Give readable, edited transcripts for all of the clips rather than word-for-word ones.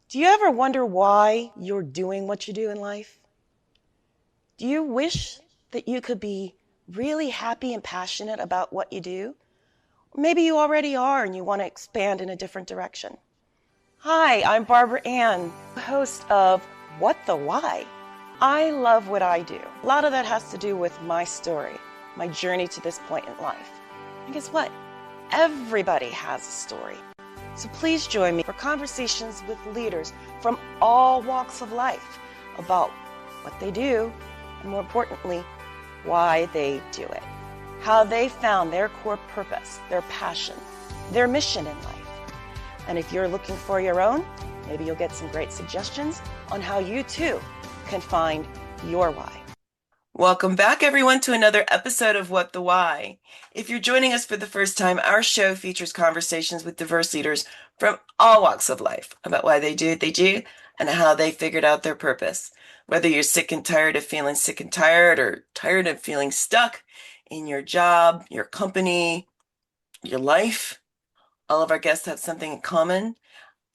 Do you ever wonder why you're doing what you do in life? Do you wish that you could be really happy and passionate about what you do? Or maybe you already are and you want to expand in a different direction. Hi, I'm Barbara Ann, host of What the Why? I love what I do. A lot of that has to do with my story, my journey to this point in life. And guess what? Everybody has a story. So please join me for conversations with leaders from all walks of life about what they do, and more importantly, why they do it, how they found their core purpose, their passion, their mission in life. And if you're looking for your own, maybe you'll get some great suggestions on how you too can find your why. Welcome back, everyone, to another episode of What the Why. If you're joining us for the first time, our show features conversations with diverse leaders from all walks of life about why they do what they do and how they figured out their purpose. Whether you're sick and tired of feeling sick and tired or tired of feeling stuck in your job, your company, your life, all of our guests have something in common.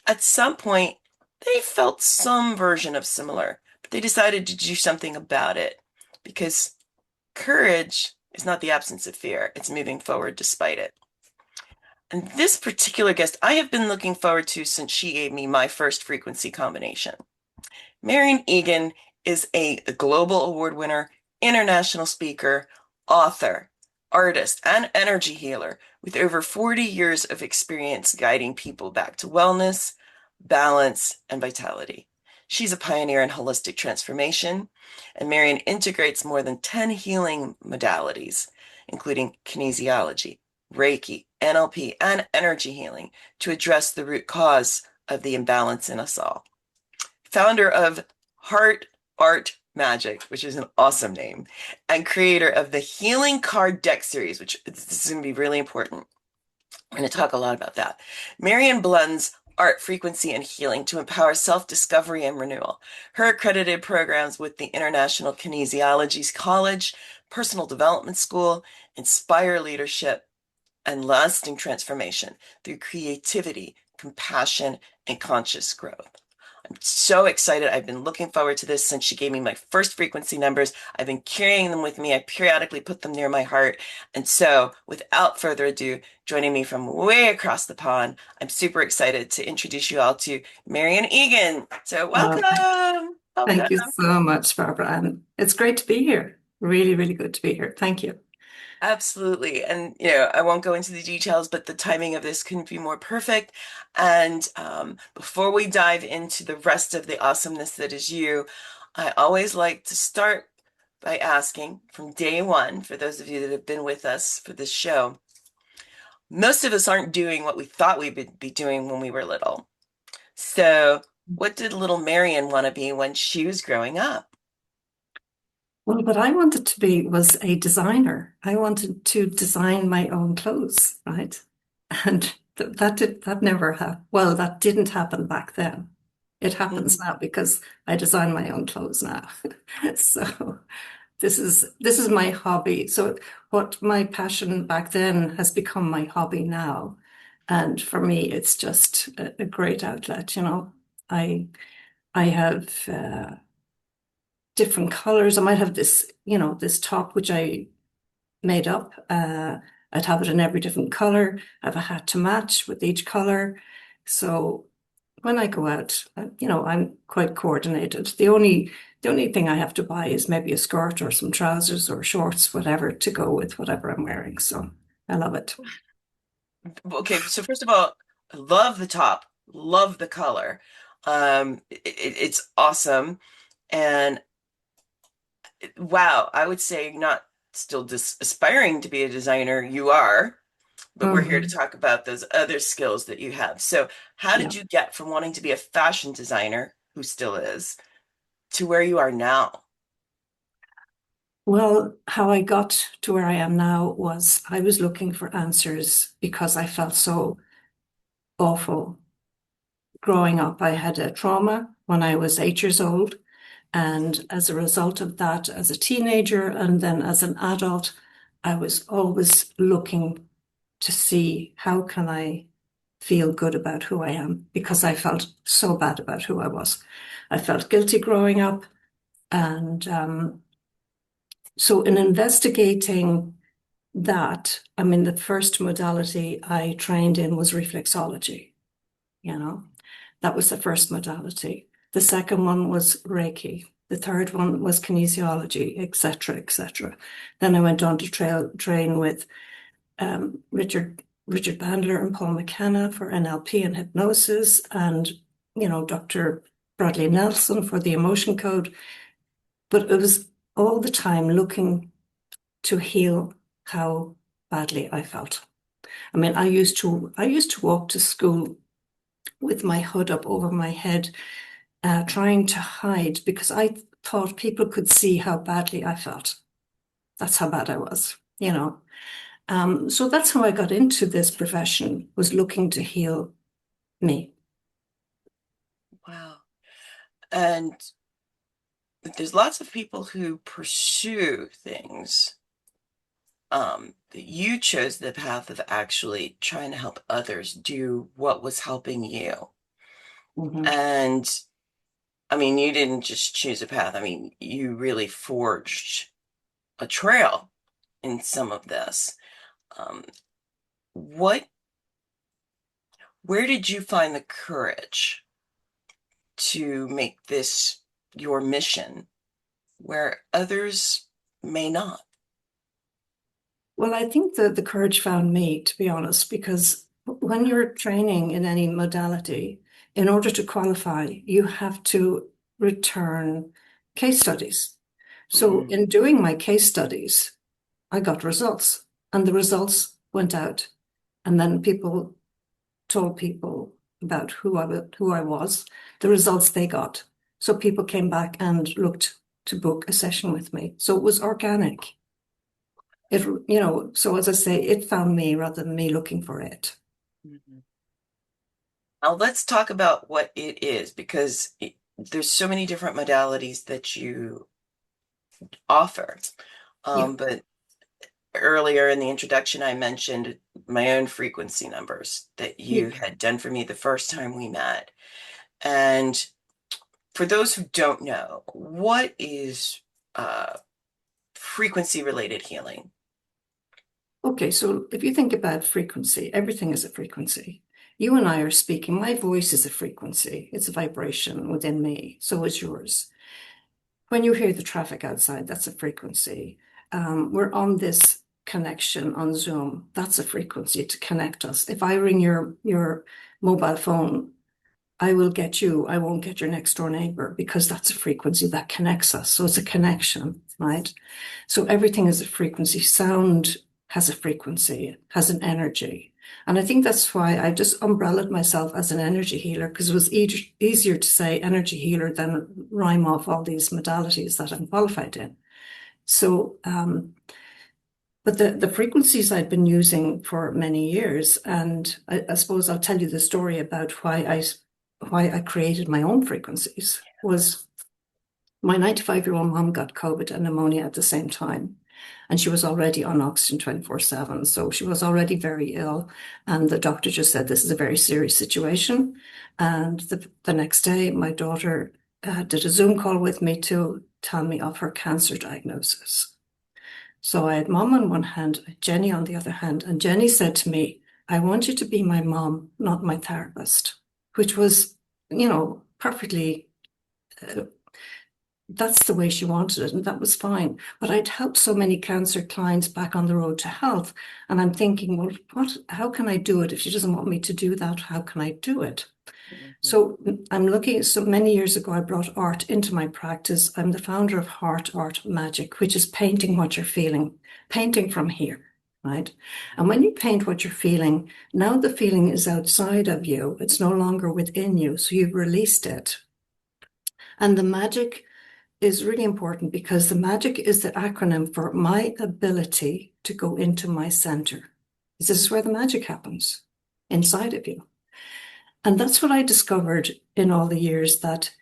At some point, they felt some version of similar, but they decided to do something about it. Because courage is not the absence of fear, it's moving forward despite it. And this particular guest I have been looking forward to since she gave me my first frequency combination. Marian Egan is a global award winner, international speaker, author, artist, and energy healer with over 40 years of experience guiding people back to wellness, balance, and vitality. She's a pioneer in holistic transformation, and Marian integrates more than 10 healing modalities, including kinesiology, Reiki, NLP, and energy healing to address the root cause of the imbalance in us all. Founder of Heart Art Magic, which is an awesome name, and creator of the Healing Card Deck series, which this is going to be really important. We're going to talk a lot about that. Marian blends art, frequency, and healing to empower self-discovery and renewal. Her accredited programs with the International Kinesiology College, Personal Development School, inspire leadership and lasting transformation through creativity, compassion, and conscious growth. I'm so excited. I've been looking forward to this since she gave me my first frequency numbers. I've been carrying them with me. I periodically put them near my heart. And so, without further ado, joining me from way across the pond, I'm super excited to introduce you all to Marian Egan. So, Oh, welcome. thank Welcome. you so much, Barbara. And it's great to be here. Really, really good to be here. Thank you. Absolutely. And, I won't go into the details, but the timing of this couldn't be more perfect. And before we dive into the rest of the awesomeness that is you, I always like to start by asking from day one, for those of you that have been with us for this show, most of us aren't doing what we thought we would be doing when we were little. So, what did little Marian want to be when she was growing up? Well, what I wanted to be was a designer. I wanted to design my own clothes, right? And that never happened. Well, that didn't happen back then. It happens Mhm. now because I design my own clothes now. So this is my hobby. So what my passion back then has become my hobby now. And for me, it's just a great outlet, you know. I have different colors. I might have this, this top which I made up. I'd have it in every different color. I have a hat to match with each color. So when I go out, I'm quite coordinated. The only thing I have to buy is maybe a skirt or some trousers or shorts, whatever, to go with whatever I'm wearing. So I love it. Okay, so first of all, I love the top, love the color. It's awesome. And wow, I would say not still aspiring to be a designer, you are, but we're here to Mhm. talk about those other skills that you have. So, how Yeah. did you get from wanting to be a fashion designer, who still is, to where you are now? Well, how I got to where I am now was I was looking for answers because I felt so awful growing up. I had a trauma when I was 8 years old. And as a result of that, as a teenager and then as an adult, I was always looking to see how can I feel good about who I am because I felt so bad about who I was. I felt guilty growing up. And so, in investigating that, I mean, the first modality I trained in was reflexology, you know, that was the first modality. The second one was Reiki. The third one was kinesiology, etc., etc. Then I went on to train with Richard Bandler and Paul McKenna for NLP and hypnosis, and Dr. Bradley Nelson for the emotion code. But it was all the time looking to heal how badly I felt. I mean, I used to walk to school with my hood up over my head, trying to hide because I thought people could see how badly I felt. That's how bad I was. So that's how I got into this profession, was looking to heal me. Wow. And there's lots of people who pursue things. You chose the path of actually trying to help others do what was helping you. Mhm. And I mean, you didn't just choose a path. I mean, you really forged a trail in some of this. Um, what, where did you find the courage to make this your mission where others may not? Well, I think that the courage found me, to be honest, because when you're training in any modality, in order to qualify, you have to return case studies. So Mm, in doing my case studies, I got results, and the results went out. And then people told people about who I was, the results they got. So people came back and looked to book a session with me. So it was organic. So as I say, it found me rather than me looking for it. mhm. Now let's talk about what it is, because there's so many different modalities that you offer. Yeah. But earlier in the introduction, I mentioned my own frequency numbers that Yeah. you had done for me the first time we met. And for those who don't know, what is frequency related healing? Okay, so if you think about frequency, everything is a frequency. You and I are speaking. My voice is a frequency. It's a vibration within me. So is yours. When you hear the traffic outside, that's a frequency. We're on this connection on Zoom. That's a frequency to connect us. If I ring your mobile phone, I will get you. I won't get your next door neighbor because that's a frequency that connects us. So it's a connection, right? So everything is a frequency. Sound has a frequency, has an energy. And I think that's why I just umbrellaed myself as an energy healer, because it was easier to say energy healer than rhyme off all these modalities that I'm qualified in. So, but the frequencies I'd been using for many years, and I suppose I'll tell you the story about why I created my own frequencies, was my 95-year-old mom got COVID and pneumonia at the same time. And she was already on oxygen 24/7. So she was already very ill. And the doctor just said, this is a very serious situation. And the next day, my daughter did a Zoom call with me to tell me of her cancer diagnosis. So I had mom on one hand, Jenny on the other hand. And Jenny said to me, I want you to be my mom, not my therapist, which was, perfectly that's the way she wanted it, and that was fine. But I'd helped so many cancer clients back on the road to health, and I'm thinking, well, how can I do it? If she doesn't want me to do that, how can I do it? Mhm. So I'm looking, so many years ago, I brought art into my practice. I'm the founder of Heart Art Magic, which is painting what you're feeling, painting from here, right? And when you paint what you're feeling, now the feeling is outside of you. It's no longer within you. So you've released it. And the magic is really important because the magic is the acronym for my ability to go into my center. This is where the magic happens, inside of you. And that's what I discovered in all the years, that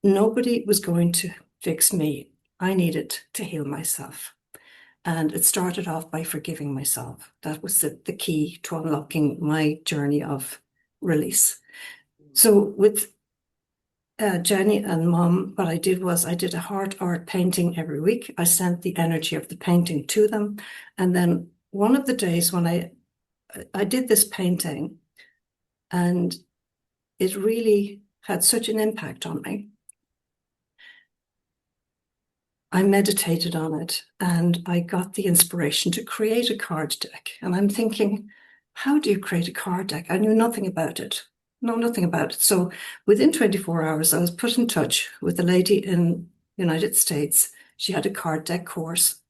nobody was going to fix me. I needed to heal myself. And it started off by forgiving myself. That was the key to unlocking my journey of release. So with Jenny and Mom, what I did was I did a heart art painting every week. I sent the energy of the painting to them. And then one of the days when I did this painting, and it really had such an impact on me. I meditated on it and I got the inspiration to create a card deck. And I'm thinking, how do you create a card deck? I knew nothing about it. No, nothing about it. So within 24 hours, I was put in touch with a lady in the United States. She had a card deck course.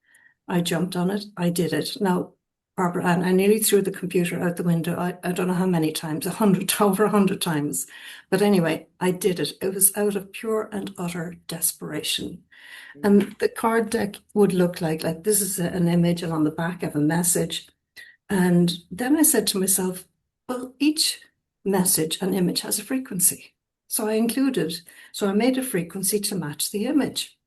I jumped on it. I did it. Now, Barbara Ann, I nearly threw the computer out the window. I don't know how many times, 100, over 100 times. But anyway, I did it. It was out of pure and utter desperation. And the card deck would look like this is an image, and on the back of a message. And then I said to myself, well, each message and image has a frequency. So I made a frequency to match the image.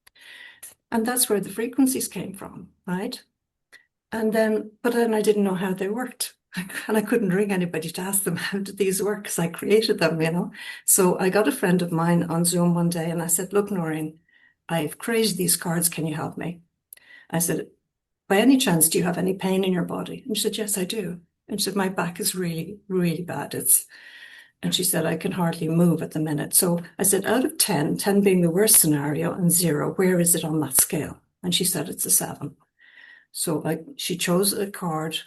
And that's where the frequencies came from, right? But then I didn't know how they worked. And I couldn't ring anybody to ask them how did these work because I created them. So I got a friend of mine on Zoom one day and I said, look, Noreen, I've created these cards. Can you help me? I said, by any chance, do you have any pain in your body? And she said, yes, I do. And she said, my back is really, really bad. And she said, I can hardly move at the minute. So I said, out of 10, 10 being the worst scenario and 0, where is it on that scale? And she said, it's a 7. So she chose a card.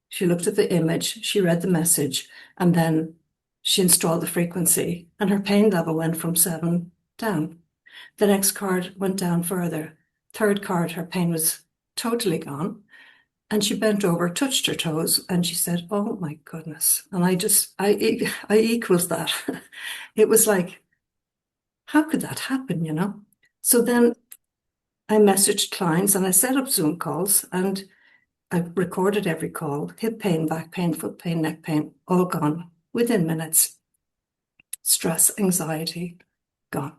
She looked at the image, she read the message, and then she installed the frequency, and her pain level went from 7 down. The next card went down further. Third card, her pain was totally gone. And she bent over, touched her toes, and she said, oh my goodness. And I equals that. It was like, how could that happen? So then I messaged clients and I set up Zoom calls and I recorded every call, hip pain, back pain, foot pain, neck pain, all gone within minutes. Stress, anxiety, gone.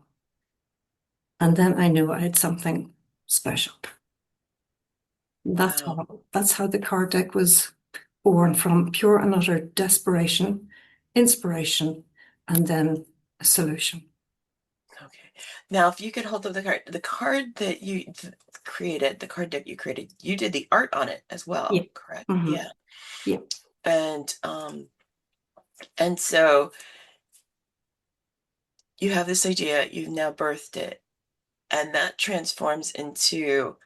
And then I knew I had something special. Wow. That's how the card deck was born, from pure and utter desperation, inspiration, and then a solution. Okay. Now, if you could hold up the card that you created, the card deck you created, you did the art on it as Yeah. well, correct? Mm-hmm. Yeah. Yeah. And so you have this idea, you've now birthed it, and that transforms into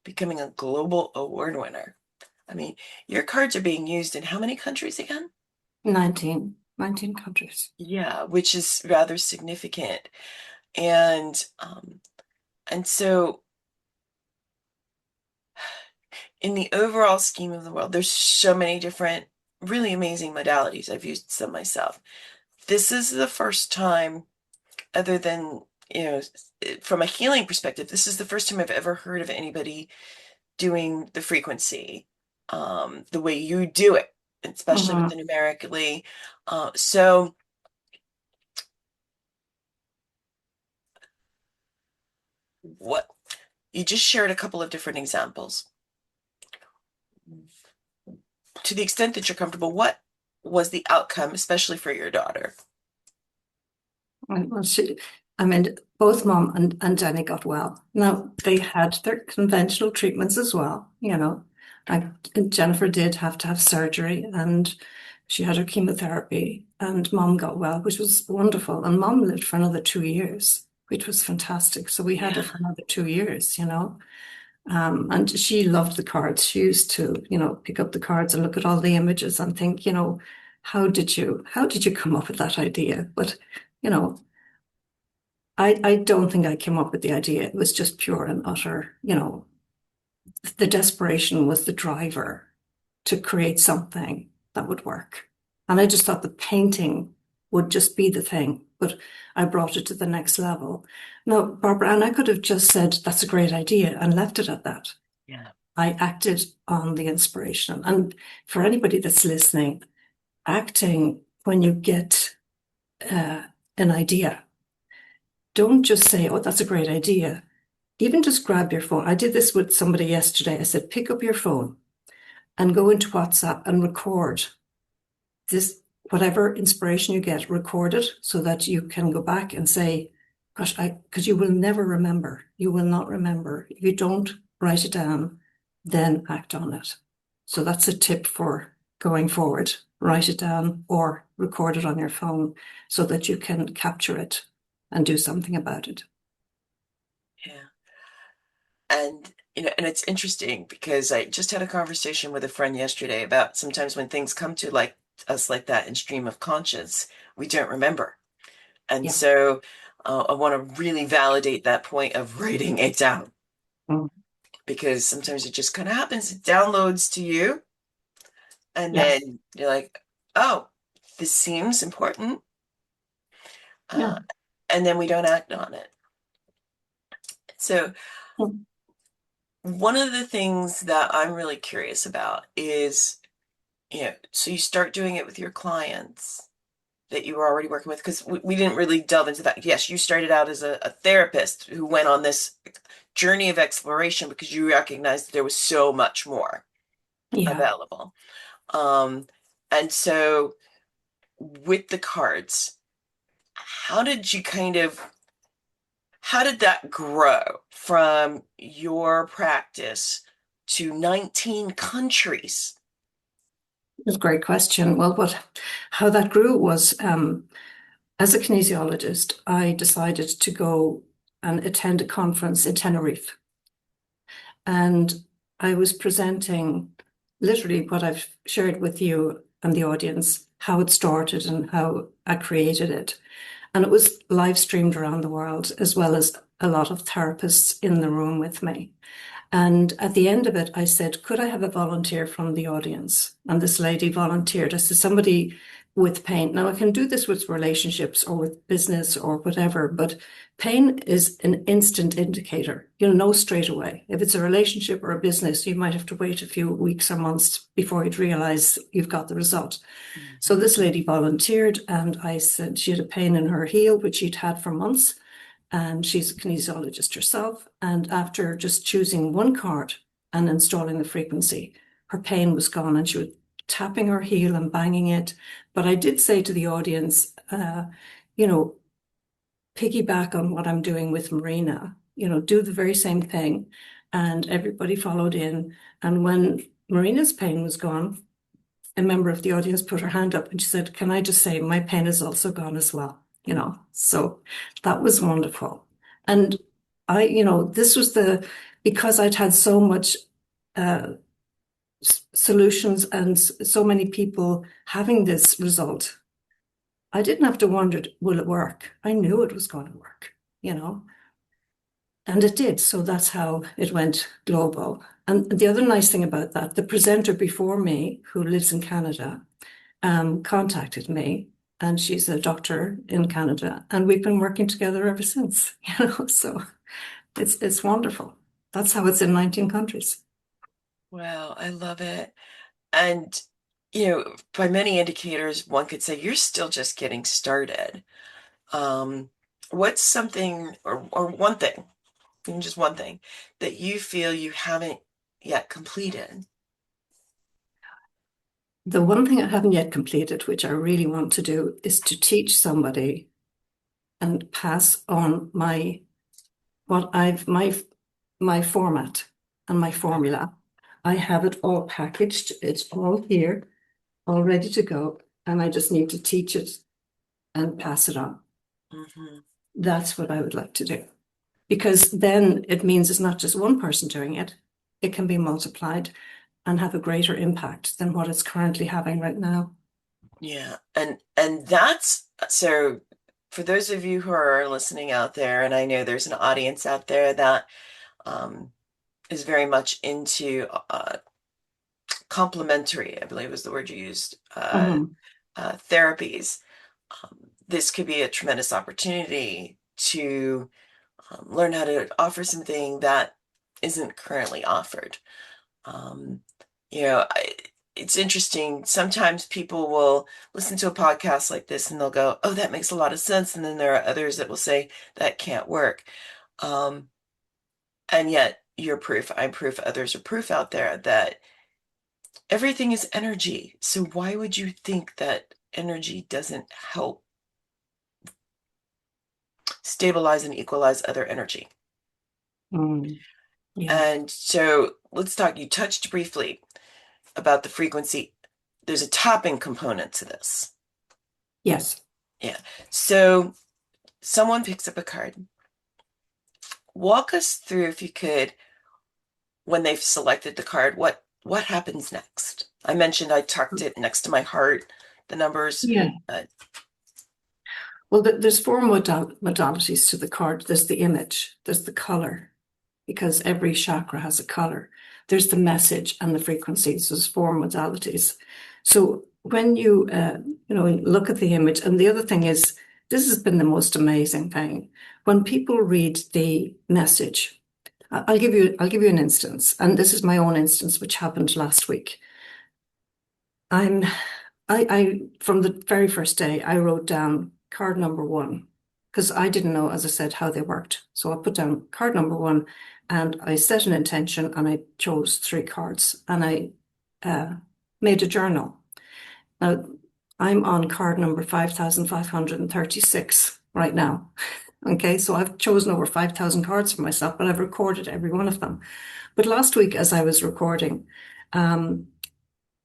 becoming a global award winner. I mean, your cards are being used in how many countries again? 19 countries. Yeah, which is rather significant. And so in the overall scheme of the world, there's so many different really amazing modalities. I've used some myself. This is the first time, other than, from a healing perspective, this is the first time I've ever heard of anybody doing the frequency the way you do it, especially with Mm-hmm. the numerically. So what you just shared a couple of different examples. To the extent that you're comfortable, what was the outcome, especially for your daughter? Well, both Mom and Jenny got well. Now, they had their conventional treatments as well. Like Jennifer did have to have surgery and she had her chemotherapy, and Mom got well, which was wonderful. And Mom lived for another 2 years, which was fantastic. So we had her Yeah. for another 2 years. And she loved the cards. She used to pick up the cards and look at all the images and think, how did you come up with that idea? But, you know, I don't think I came up with the idea. It was just pure and utter, the desperation was the driver to create something that would work. And I just thought the painting would just be the thing, but I brought it to the next level. Now, Barbara, and I could have just said, that's a great idea and left it at that. Yeah. I acted on the inspiration. And for anybody that's listening, acting when you get an idea, don't just say, oh, that's a great idea. Even just grab your phone. I did this with somebody yesterday. I said, pick up your phone and go into WhatsApp and record this whatever inspiration you get, record it so that you can go back and say, gosh, because you will never remember. You will not remember. If you don't write it down, then act on it. So that's a tip for going forward. Write it down or record it on your phone so that you can capture it and do something about it. Yeah. And and it's interesting because I just had a conversation with a friend yesterday about sometimes when things come to like us like that in stream of conscience, we don't remember. And Yeah. so I want to really validate that point of writing it down Mm. because sometimes it just kind of happens. It downloads to you, and Yeah. then you're like, oh, this seems important. Yeah. Uh, and then we don't act on it. So, Mm. one of the things that I'm really curious about is, so you start doing it with your clients that you were already working with, because we didn't really delve into that. Yes, you started out as a therapist who went on this journey of exploration because you recognized that there was so much more Yeah. available. Um, and so with the cards, how did you how did that grow from your practice to 19 countries? It's a great question. Well, how that grew was as a kinesiologist, I decided to go and attend a conference in Tenerife. And I was presenting literally what I've shared with you and the audience, how it started and how I created it. And it was live streamed around the world, as well as a lot of therapists in the room with me. And at the end of it, I said, could I have a volunteer from the audience? And this lady volunteered. I said, somebody with pain. Now, I can do this with relationships or with business or whatever, but pain is an instant indicator. You'll know straight away. If it's a relationship or a business, you might have to wait a few weeks or months before you'd realize you've got the result. So Mhm. this lady volunteered, and I said she had a pain in her heel, which she'd had for months. And she's a kinesiologist herself. And after just choosing one card and installing the frequency, her pain was gone and she was tapping her heel and banging it. But I did say to the audience, you know, piggyback on what I'm doing with Marina, do the very same thing. And everybody followed in. And when Marina's pain was gone, a member of the audience put her hand up and she said, can I just say my pain is also gone as well? So that was wonderful. And this was because I'd had so much uh, solutions and so many people having this result, I didn't have to wonder, will it work? I knew it was going to work, and it did. So that's how it went global. And the other nice thing about that, the presenter before me, who lives in Canada, contacted me, and she's a doctor in Canada, and we've been working together ever since. So it's wonderful. That's how it's in 19 countries. Wow, I love it. And, by many indicators, one could say you're still just getting started. Um, what's something or one thing, even just one thing, that you feel you haven't yet completed? The one thing I haven't yet completed, which I really want to do, is to teach somebody and pass on my format and my formula. I have it all packaged. It's all here, all ready to go, and I just need to teach it and pass it on. Hmm. That's what I would like to do. Because then it means it's not just one person doing it, it can be multiplied and have a greater impact than what it's currently having right now. Yeah, and that's so for those of you who are listening out there, and I know there's an audience out there that um, is very much into complementary, I believe was the word you used, Mhm. therapies. This could be a tremendous opportunity to learn how to offer something that isn't currently offered. Um, it's interesting. Sometimes people will listen to a podcast like this and they'll go, "Oh, that makes a lot of sense." And then there are others that will say that can't work. Um, and yet you're proof, I'm proof, others are proof out there that everything is energy. So why would you think that energy doesn't help stabilize and equalize other energy. Mm, yeah. And so let's talk. You touched briefly about the frequency. There's a tapping component to this. Yes. Yeah. So someone picks up a card. Walk us through, if you could, when they've selected the card, what happens next? I mentioned I tucked it next to my heart, the numbers. Yeah. Uh, Well, there's four modalities to the card. There's the image, there's the color, because every chakra has a color. There's the message and the frequencies. There's four modalities. So when you look at the image, and the other thing is, this has been the most amazing thing. When people read the message, I'll give you an instance, and this is my own instance, which happened last week. I'm I from the very first day I wrote down card number one because I didn't know, as I said, how they worked. So I put down card number one and I set an intention and I chose three cards and I uh, made a journal. Now I'm on card number 5,536 right now. Okay, so I've chosen over 5,000 cards for myself, but I've recorded every one of them. But last week, as I was recording, um,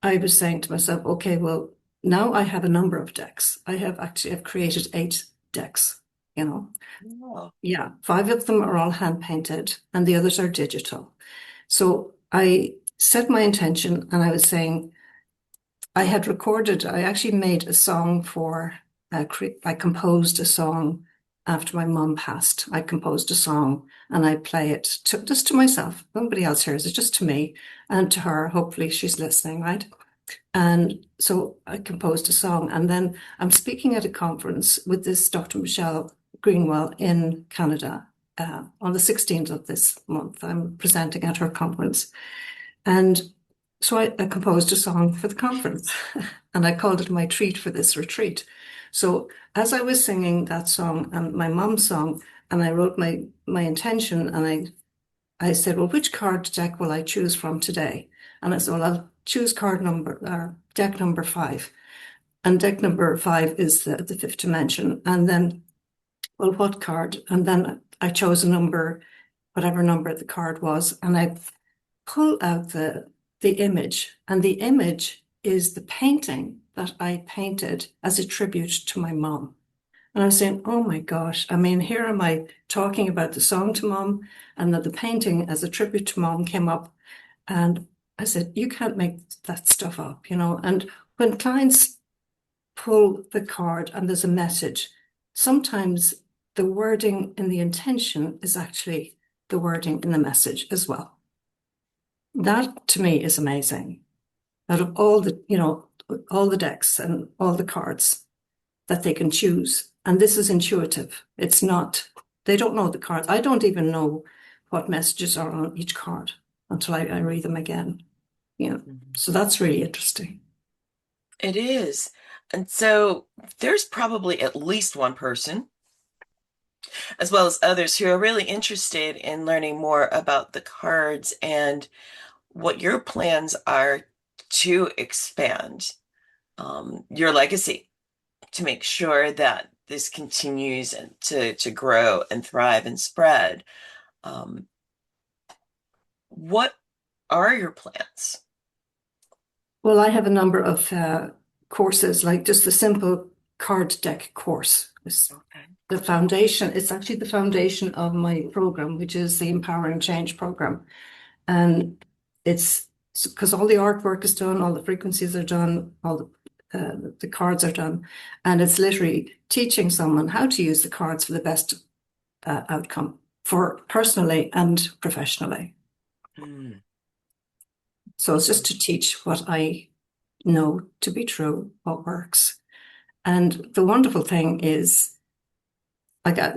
I was saying to myself, okay, well, now I have a number of decks. I've created 8 decks, you know. oh, Yeah, 5 of them are all hand painted and the others are digital. So I set my intention and I was saying I actually made a song I composed a song after my mum passed. I composed a song and I play it just to myself. Nobody else hears it, just to me and to her. Hopefully she's listening, right? And so I composed a song. And then I'm speaking at a conference with this Dr. Michelle Greenwell in Canada on the 16th of this month. I'm presenting at her conference. And so I composed a song for the conference and I called it my treat for this retreat. So as I was singing that song and my mom's song, and I wrote my intention and I said, well, which card deck will I choose from today? And I said, well, I'll choose deck number 5. And deck number 5 is the fifth dimension. And then, well, what card? And then I chose a number, whatever number the card was, and I pull out the image. And the image is the painting that I painted as a tribute to my mom. And I was saying, oh my gosh, I mean, here am I talking about the song to mom, and that the painting as a tribute to mom came up. And I said, you can't make that stuff up, you know. And when clients pull the card and there's a message, sometimes the wording in the intention is actually the wording in the message as well. That to me is amazing. Out of all the decks and all the cards that they can choose. And this is intuitive. It's not, they don't know the cards. I don't even know what messages are on each card until I read them again. You know, mhm. so that's really interesting. It is. And so there's probably at least one person, as well as others, who are really interested in learning more about the cards and what your plans are to expand your legacy, to make sure that this continues and to grow and thrive and spread. Um, what are your plans? Well, I have a number of courses, like just the simple card deck course. It's Okay. the foundation. It's actually the foundation of my program, which is the Empowering Change program. And it's because all the artwork is done, all the frequencies are done, all the cards are done, and it's literally teaching someone how to use the cards for the best outcome for personally and professionally. Mm, So it's just mhm. to teach what I know to be true, what works. And the wonderful thing is, I got,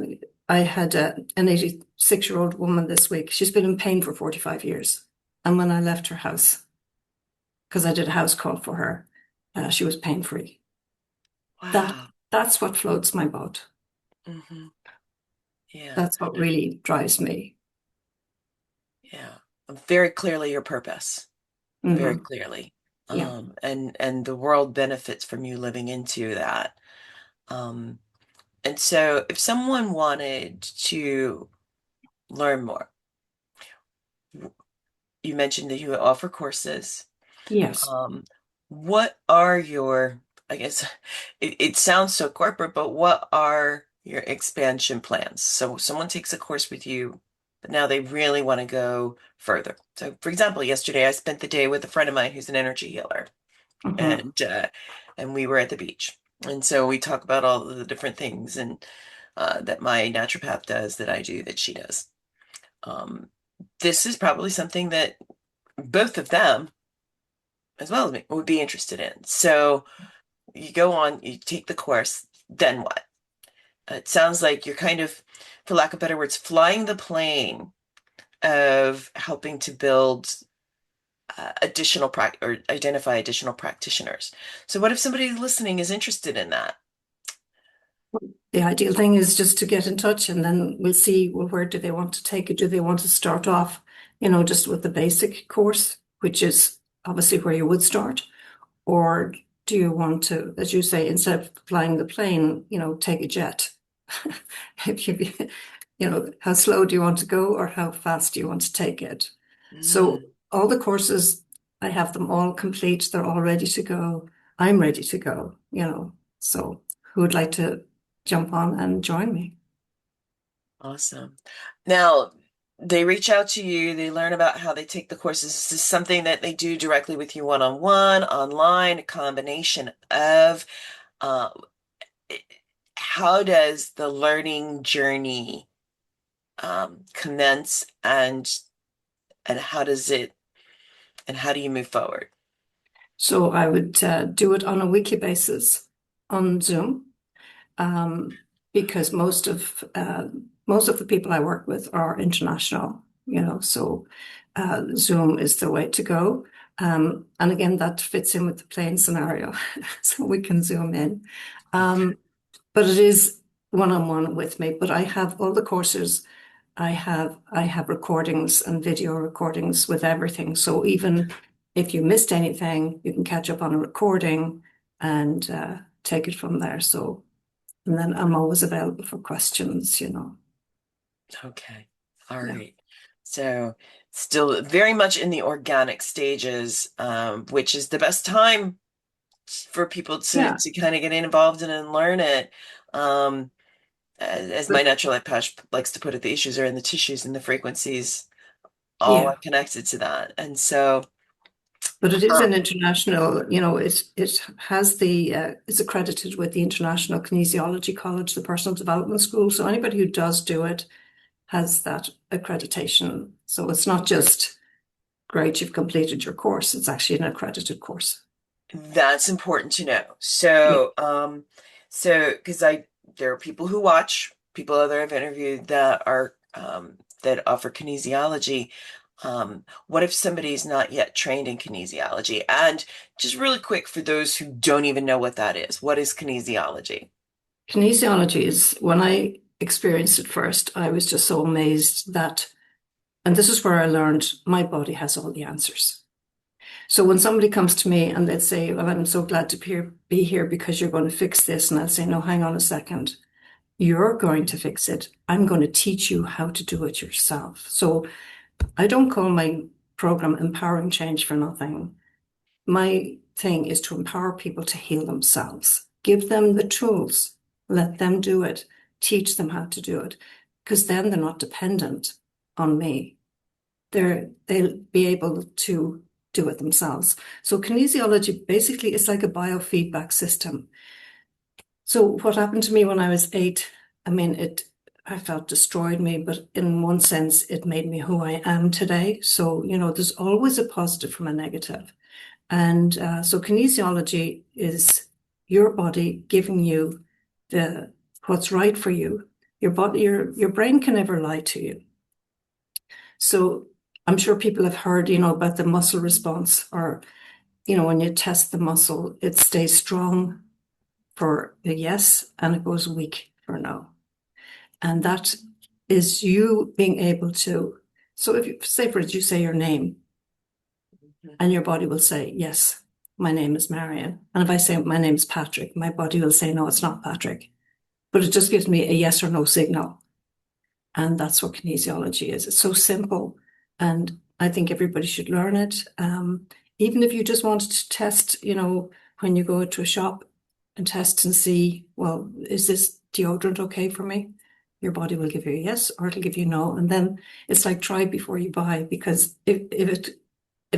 I had an 86-year-old woman this week. She's been in pain for 45 years. And when I left her house, because I did a house call for her, she was pain free. That Wow. that's what floats my boat. Hmm. Yeah. That's what really drives me. Yeah. Very clearly your purpose. Very Hmm. clearly. Yeah. and the world benefits from you living into that. Um, and so if someone wanted to learn more, you mentioned that you offer courses. Yes. Um, what are your, I guess it sounds so corporate, but what are your expansion plans? So someone takes a course with you, but now they really want to go further. So for example, yesterday I spent the day with a friend of mine who's an energy healer, Hmm. and we were at the beach. And so we talk about all of the different things and that my naturopath does, that I do, that she does. Um, this is probably something that both of them, as well as me, would be interested in. So you go on, you take the course, then what? It sounds like you're kind of, for lack of better words, flying the plane of helping to build additional or identify additional practitioners. So what if somebody listening is interested in that? The ideal thing is just to get in touch and then we'll see, well, where do they want to take it? Do they want to start off, just with the basic course, which is obviously where you would start? Or do you want to, as you say, instead of flying the plane, take a jet? If how slow do you want to go or how fast do you want to take it? So Mm, all the courses, I have them all complete. They're all ready to go. I'm ready to go. So who would like to jump on and join me? awesome. Now, they reach out to you, they learn about how they take the courses. Is this something that they do directly with you one-on-one, online, a combination of? Uh, how does the learning journey commence, and how do you move forward? So I would do it on a weekly basis on Zoom. um, because most of the people I work with are international. So Zoom is the way to go. And again, that fits in with the plane scenario, so we can zoom in. Um, but it is one-on-one with me. But I have all the courses. I have recordings and video recordings with everything. So even if you missed anything, you can catch up on a recording and take it from there. So and then I'm always available for questions. Okay. All Yeah. right. So still very much in the organic stages, which is the best time for people to Yeah. to kind of get involved in and learn it. Um, as my But natural life coach likes to put it, the issues are in the tissues and the frequencies all are yeah. connected to that. And so, But it is uh, an it's accredited with the International Kinesiology College, the Personal Development School. So anybody who does do it has that accreditation. So it's not just great, you've completed your course. It's actually an accredited course. that's important to know. Yeah. So because there are people who watch, people that I've interviewed that offer kinesiology. What if somebody's not yet trained in kinesiology? And just really quick for those who don't even know what that is, what is kinesiology? Kinesiology is when I experienced it first, I was just so amazed and this is where I learned my body has all the answers. So when somebody comes to me and they'd say, well, I'm so glad to be here because you're going to fix this. And I'll say, no, hang on a second. You're going to fix it. I'm going to teach you how to do it yourself. So I don't call my program Empowering Change for nothing. My thing is to empower people to heal themselves. Give them the tools. Let them do it. Teach them how to do it. Because then they're not dependent on me. They'll be able to do it themselves. So kinesiology basically is like a biofeedback system. So what happened to me when I was 8, I mean, I felt destroyed me, but in one sense, it made me who I am today. So, there's always a positive from a negative. And so kinesiology is your body giving you the what's right for you. Your body, your brain can never lie to you. So I'm sure people have heard, about the muscle response, or, when you test the muscle, it stays strong for a yes and it goes weak for no. And that is you being able so if you say, for instance, you say your name Mhm. and your body will say yes. my name is Marian. And if I say my name is Patrick, my body will say, no, it's not Patrick. But it just gives me a yes or no signal. And that's what kinesiology is. It's so simple. And I think everybody should learn it. Even if you just wanted to test, when you go into a shop and test and see, well, is this deodorant okay for me? Your body will give you a yes or it'll give you no. And then it's like try before you buy, because if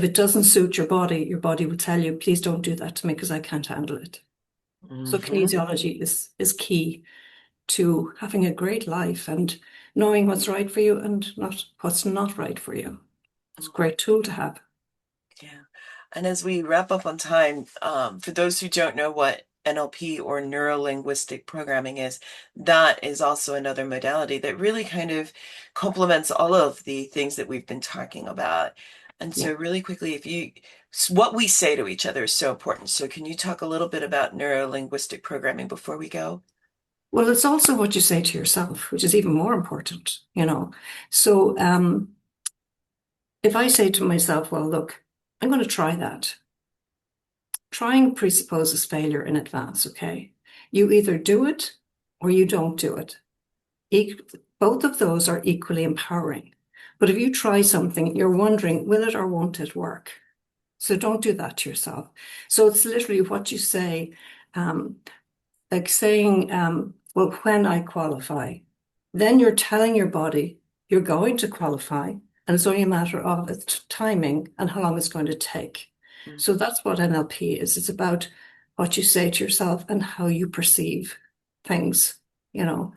it doesn't suit your body will tell you, please don't do that to me because I can't handle it. So Hmm. kinesiology is key to having a great life and knowing what's right for you and not what's not right for you. It's a great tool to have. Yeah. And as we wrap up on time, for those who don't know what NLP or neuro-linguistic programming is, that is also another modality that really kind of complements all of the things that we've been talking about. And Yeah. so really quickly, what we say to each other is so important. So can you talk a little bit about neuro-linguistic programming before we go? Well, it's also what you say to yourself, which is even more important. So if I say to myself, well, look, I'm going to try that. Trying presupposes failure in advance, okay? You either do it or you don't do it. Both of those are equally empowering. But if you try something, you're wondering, will it or won't it work? So don't do that to yourself. So it's literally what you say, um, like saying, well, when I qualify, then you're telling your body you're going to qualify, and it's only a matter of its timing and how long it's going to take. Mm. So that's what NLP is. It's about what you say to yourself and how you perceive things, you know.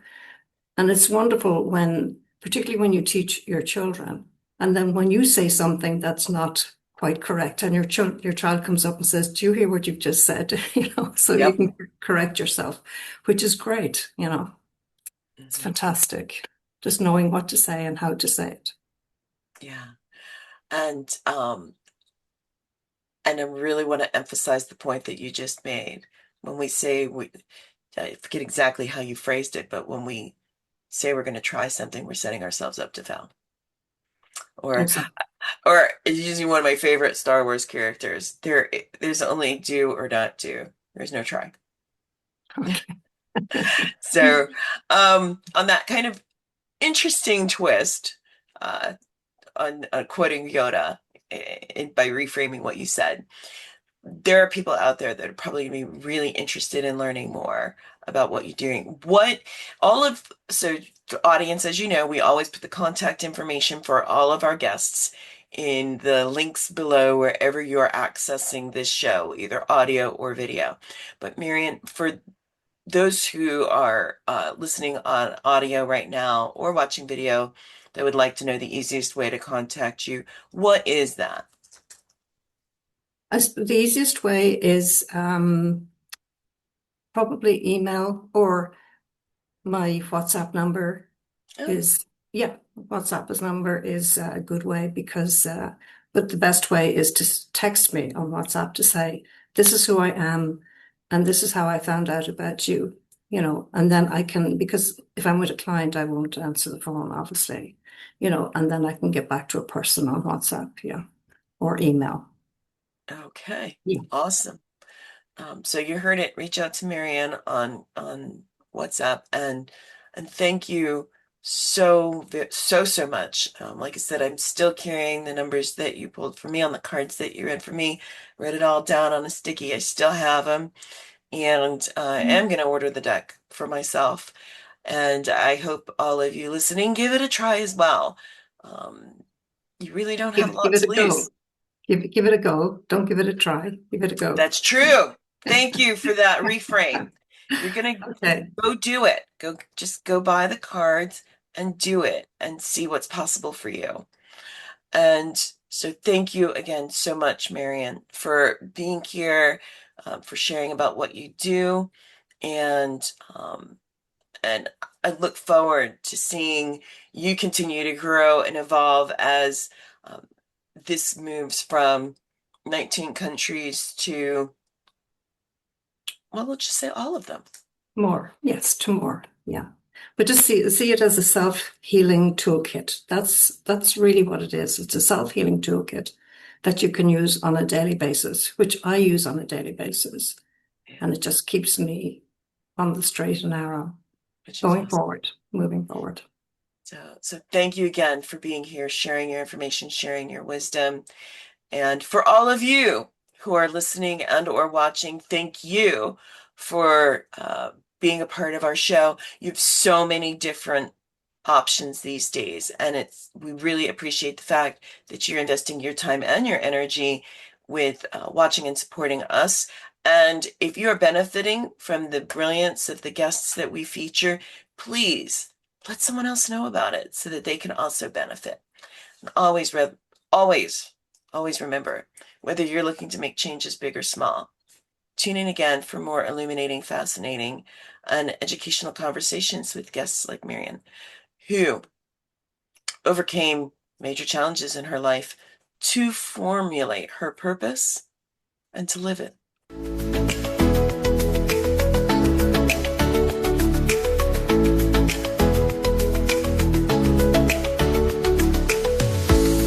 And it's wonderful particularly when you teach your children, and then when you say something that's not quite correct, and your child comes up and says, "Do you hear what you've just said?" So you Yep. can correct yourself, which is great. It's Mhm. fantastic. Just knowing what to say and how to say it. Yeah. And I really want to emphasize the point that you just made. When we say I forget exactly how you phrased it, but when we say we're going to try something, we're setting ourselves up to fail. Or, Exactly. or using one of my favorite Star Wars characters, there's only do or not do. There's no try. Okay. So, on that kind of interesting twist, uh, on quoting Yoda, by reframing what you said, there are people out there that are probably going to be really interested in learning more about what you're doing. So the audience, as you know, we always put the contact information for all of our guests in the links below wherever you're accessing this show, either audio or video. But Marian, for those who are listening on audio right now or watching video that would like to know the easiest way to contact you, what is that? The easiest way is probably email, or my WhatsApp number Oh, is, yeah, WhatsApp number is a good way because, but the best way is to text me on WhatsApp to say, this is who I am and this is how I found out about you, and then I can, because if I'm with a client, I won't answer the phone, obviously, and then I can get back to a person on WhatsApp, yeah, or email. okay. Yeah. Awesome. So you heard it. Reach out to Marianne on WhatsApp, and thank you so much. Like I said, I'm still carrying the numbers that you pulled for me on the cards that you read for me. Read it all down on a sticky. I still have them, and I am going to order the deck for myself. And I hope all of you listening give it a try as well. Um, you really don't have a Give lot it to a go. lose. Give it a go. Don't give it a try. Give it a go. That's true. Thank you for that reframe. If you're gonna Okay. go do it, just go buy the cards and do it and see what's possible for you. And so thank you again so much, Marian, for being here, for sharing about what you do, and um, and I look forward to seeing you continue to grow and evolve as um, this moves from 19 countries to, well, let's just say all of them. More. Yes, to more. Yeah. But just see it as a self-healing toolkit. That's really what it is. It's a self-healing toolkit that you can use on a daily basis, which I use on a daily basis. And it just keeps me on the straight and narrow, Which is going awesome. forward, moving forward. So thank you again for being here, sharing your information, sharing your wisdom. And for all of you who are listening and or watching, thank you for being a part of our show. You have so many different options these days, and we really appreciate the fact that you're investing your time and your energy with watching and supporting us. And if you are benefiting from the brilliance of the guests that we feature, please let someone else know about it so that they can also benefit. And always, always remember, whether you're looking to make changes big or small, tune in again for more illuminating, fascinating, and educational conversations with guests like Marian, who overcame major challenges in her life to formulate her purpose and to live it.